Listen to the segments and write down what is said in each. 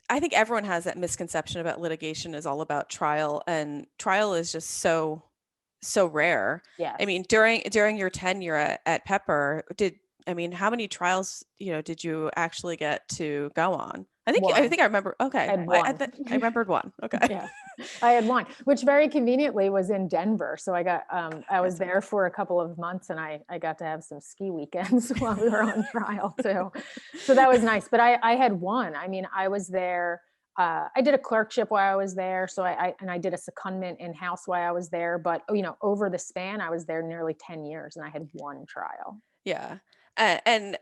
I think everyone has that misconception about litigation is all about trial, and trial is just so rare. I Yes. mean, during your tenure at Pepper, how many trials, did you actually get to go on? I One. think I remember. I Okay. had one. I remembered one. Okay. Yeah, I had one, which very conveniently was in Denver. So I was That's there for a couple of months, and I got to have some ski weekends while we were on trial too. So that was nice. But I had one. I mean, I was there. I did a clerkship while I was there. So I did a secondment in-house while I was there. But, over the span, I was there nearly 10 years, and I had one trial. Yeah. And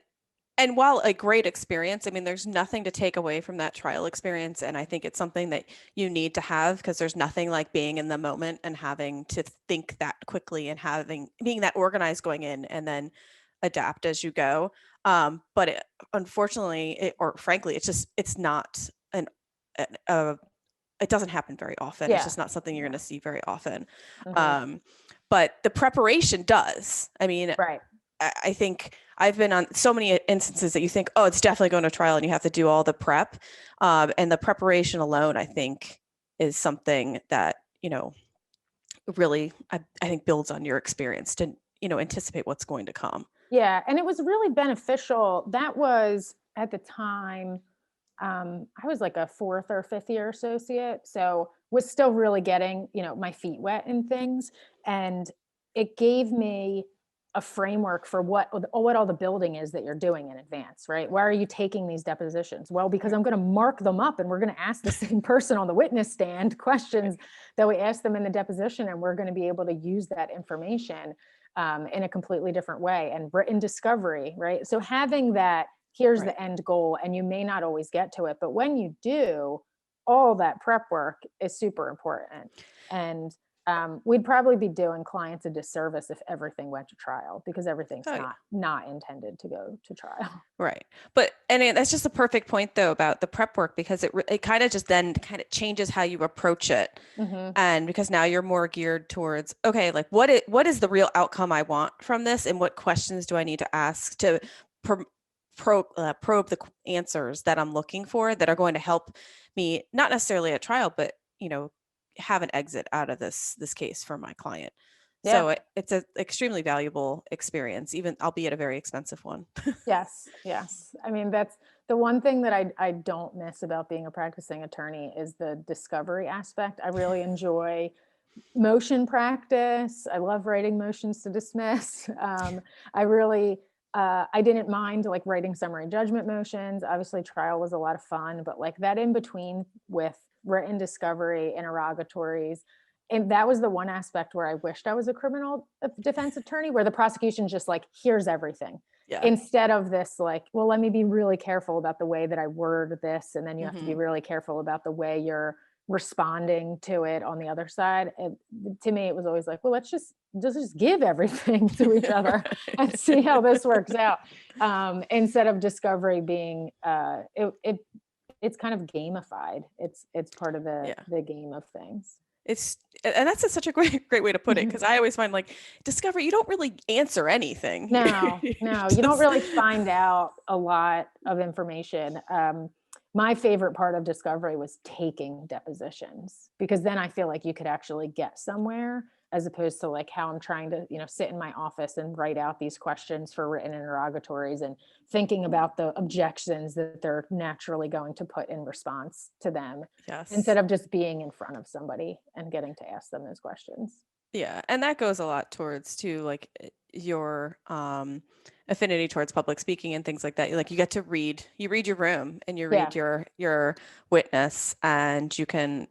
and while a great experience, I mean, there's nothing to take away from that trial experience. And I think it's something that you need to have, because there's nothing like being in the moment and having to think that quickly and being that organized going in and then adapt as you go. But unfortunately, or frankly, it's not an it doesn't happen very often. It's Yeah. just not something you're going Yeah. to see very often. Hmm. Um, but the preparation does. I mean, Right. I think I've been on so many instances that you think, oh, it's definitely going to trial, and you have to do all the prep. And the preparation alone, I think, is something that, really, I think builds on your experience to, anticipate what's going to come. Yeah. And it was really beneficial. That was at the time, I was like a fourth or fifth year associate, so was still really getting, my feet wet and things. And it gave me a framework for what all the building is that you're doing in advance, right? Why are you taking these depositions? Well, because Right. I'm going to mark them up, and we're going to ask the same person on the witness stand questions that we asked them in the deposition, and we're going to be able to use that information in a completely different way. And written discovery, right? So having that, here's Right. the end goal, and you may not always get to it, but when you do, all that prep work is super important. And we'd probably be doing clients a disservice if everything went to trial, because everything's Oh, not intended to go to trial. right. That's just a perfect point though about the prep work, because it kind of just then kind of changes how you approach it. Hmm. And because now you're more geared towards, okay, like what is the real outcome I want from this, and what questions do I need to ask to probe the answers that I'm looking for that are going to help me, not necessarily at trial, but, have an exit out of this case for my client. Yeah. So it's an extremely valuable experience, even albeit a very expensive one. Yes, yes. I mean, that's the one thing that I don't miss about being a practicing attorney is the discovery aspect. I really enjoy motion practice. I love writing motions to dismiss. I really, I didn't mind like writing summary judgment motions. Obviously, trial was a lot of fun, but like that in between with written discovery, interrogatories. And that was the one aspect where I wished I was a criminal defense attorney, where the prosecution's just like, here's everything. Yeah. Instead of this, like, well, let me be really careful about the way that I word this. And then you have to be Hmm. really careful about the way you're responding to it on the other side. And to me, it was always like, well, let's just give everything to each other and see how this works out. Instead of discovery being it's kind of gamified. It's part of the Yeah. the game of things. And that's such a great way to put it, because I always find like discovery, you don't really answer anything. No, You no, you don't just really find out a lot of information. My favorite part of discovery was taking depositions, because then I feel like you could actually get somewhere, as opposed to like how I'm trying to, sit in my office and write out these questions for written interrogatories and thinking about the objections that they're naturally going to put in response to them, yes. instead of just being in front of somebody and getting to ask them those questions. Yeah, and that goes a lot towards too, like your affinity towards public speaking and things like that. Like you read your room, and you Yeah. read your witness, and you can,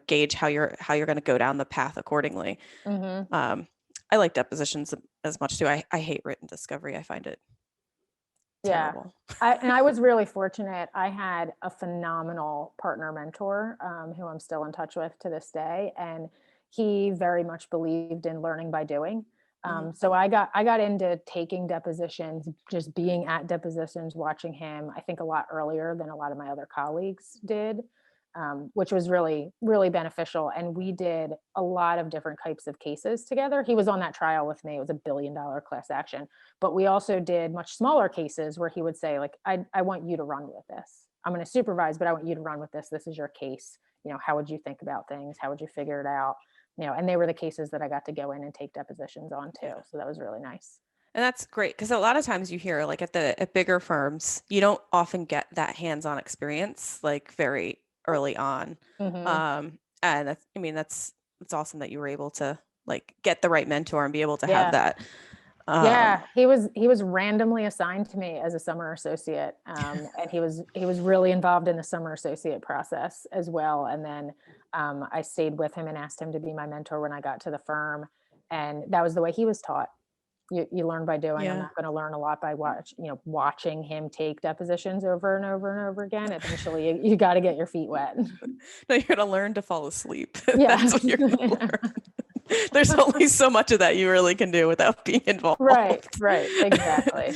gauge how you're going to go down the path accordingly. Hmm. Um, I like depositions as much too. I hate written discovery. I find it Yeah. terrible. I was really fortunate. I had a phenomenal partner mentor, who I'm still in touch with to this day. And he very much believed in learning by doing. Hmm. So I got into taking depositions, just being at depositions, watching him, I think a lot earlier than a lot of my other colleagues did, which was really, really beneficial. And we did a lot of different types of cases together. He was on that trial with me. It was a $1 billion class action, but we also did much smaller cases where he would say, like, I want you to run with this. I'm going to supervise, but I want you to run with this. This is your case. How would you think about things? How would you figure it out? And they were the cases that I got to go in and take depositions on too. So that was really nice. And that's great because a lot of times you hear like at bigger firms, you don't often get that hands-on experience like very early on. Mm-hmm. And that's awesome that you were able to like get the right mentor and be able to Yeah. have that. Yeah, he was randomly assigned to me as a summer associate, and he was really involved in the summer associate process as well. And then I stayed with him and asked him to be my mentor when I got to the firm, and that was the way he was taught. You learn by doing. I'm Yeah. not going to learn a lot by watching him take depositions over and over and over again. Eventually, you got to get your feet wet. No, you're going to learn to fall asleep. Yeah. That's what you're going to learn. There's only so much of that you really can do without being involved. Right. Exactly.